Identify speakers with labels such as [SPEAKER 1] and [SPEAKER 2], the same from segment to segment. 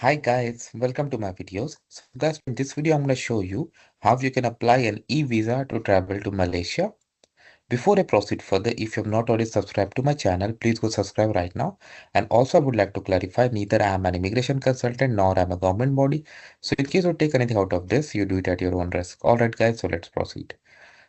[SPEAKER 1] Hi guys, welcome to my videos. So guys, in this video I'm going to show you how you can apply an e-visa to travel to Malaysia. Before I proceed further, if you have not already subscribed to my channel, please go subscribe right now. And also I would like to clarify, neither I am an immigration consultant nor I am a government body. So in case you take anything out of this, you do it at your own risk. Alright guys, so let's proceed.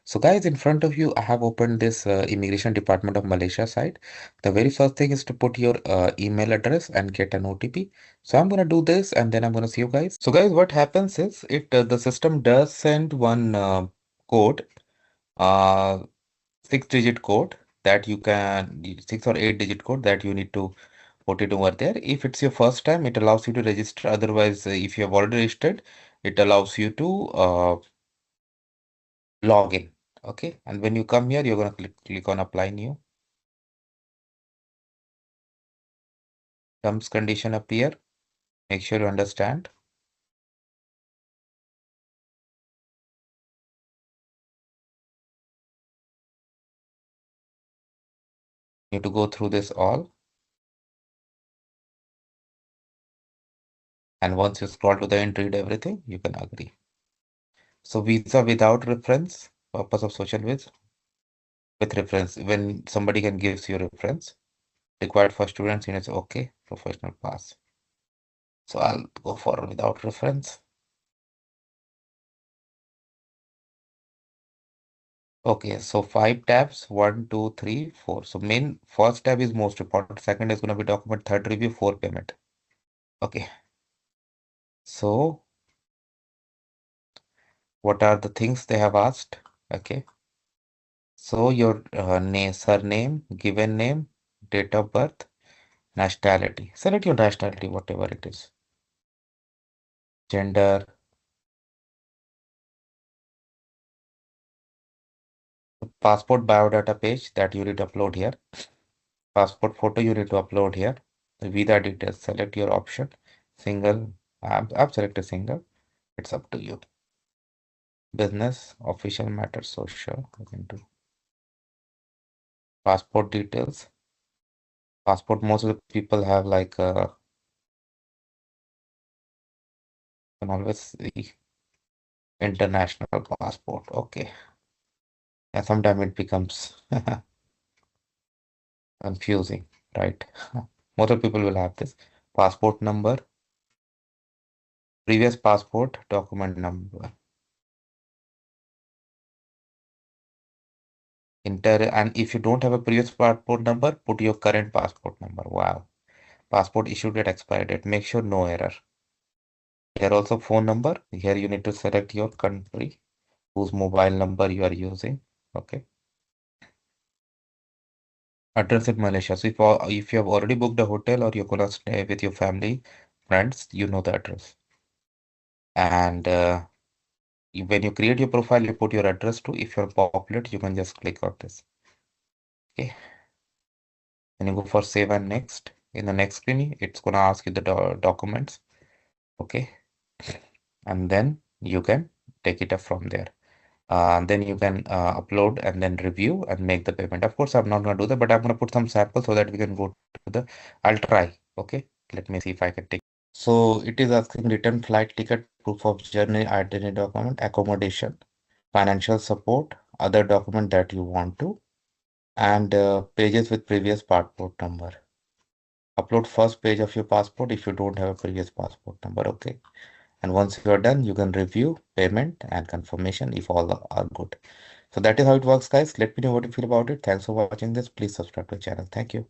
[SPEAKER 1] So guys, in front of you, I have opened this Immigration Department of Malaysia site. The very first thing is to put your email address and get an OTP. So I'm going to do this and then I'm going to see you guys. So guys, what happens is the system does send one code, uh, 6-digit code that you can, 6 or 8 digit code that you need to put it over there. If it's your first time, it allows you to register. Otherwise, if you have already registered, it allows you to log in. Okay, and when you come here, you're going to click on apply new. Terms condition appear. Make sure you understand. You have to go through this all. And once you scroll to the end, read everything, you can agree. So visa without reference, purpose of social with reference. When somebody can gives you reference, required for students, it's okay, professional pass. So I'll go for without reference. Okay, so 5 tabs, 1, 2, 3, 4. So main first tab is most important. Second is going to be document, third review, fourth payment. Okay. So what are the things they have asked? Okay. So your surname, given name, date of birth, nationality. Select your nationality, whatever it is. Gender. Passport biodata page that you need to upload here. Passport photo you need to upload here. The visa details. Select your option. Single. I've selected single. It's up to you. Business, official matter, social. We can do. Passport details. Passport. Most of the people have like can always see international passport. Okay. And sometimes it becomes confusing, right? Most of people will have this passport number, previous passport document number, and if you don't have a previous passport number, put your current passport number. Wow. Passport issued at expired date. Make sure no error. Here also phone number. Here you need to select your country, whose mobile number you are using. Okay. Address in Malaysia. So if you have already booked a hotel or you're gonna stay with your family, friends, you know the address. And when you create your profile, you put your address to. If you're populate, you can just click on this. Okay. Then you go for save and next. In the next screen, it's gonna ask you the documents. Okay. And then you can take it up from there. Then you can upload and then review and make the payment. Of course, I'm not gonna do that, but I'm gonna put some samples so that we can go to the. I'll try. Okay. Let me see if I can take. So it is asking return flight ticket, proof of journey, identity document, accommodation, financial support, other document that you want to, and pages with previous passport number. Upload first page of your passport if you don't have a previous passport number. Okay. And once you are done, you can review payment and confirmation if all are good. So that is how it works, guys. Let me know what you feel about it. Thanks for watching this. Please subscribe to the channel. Thank you.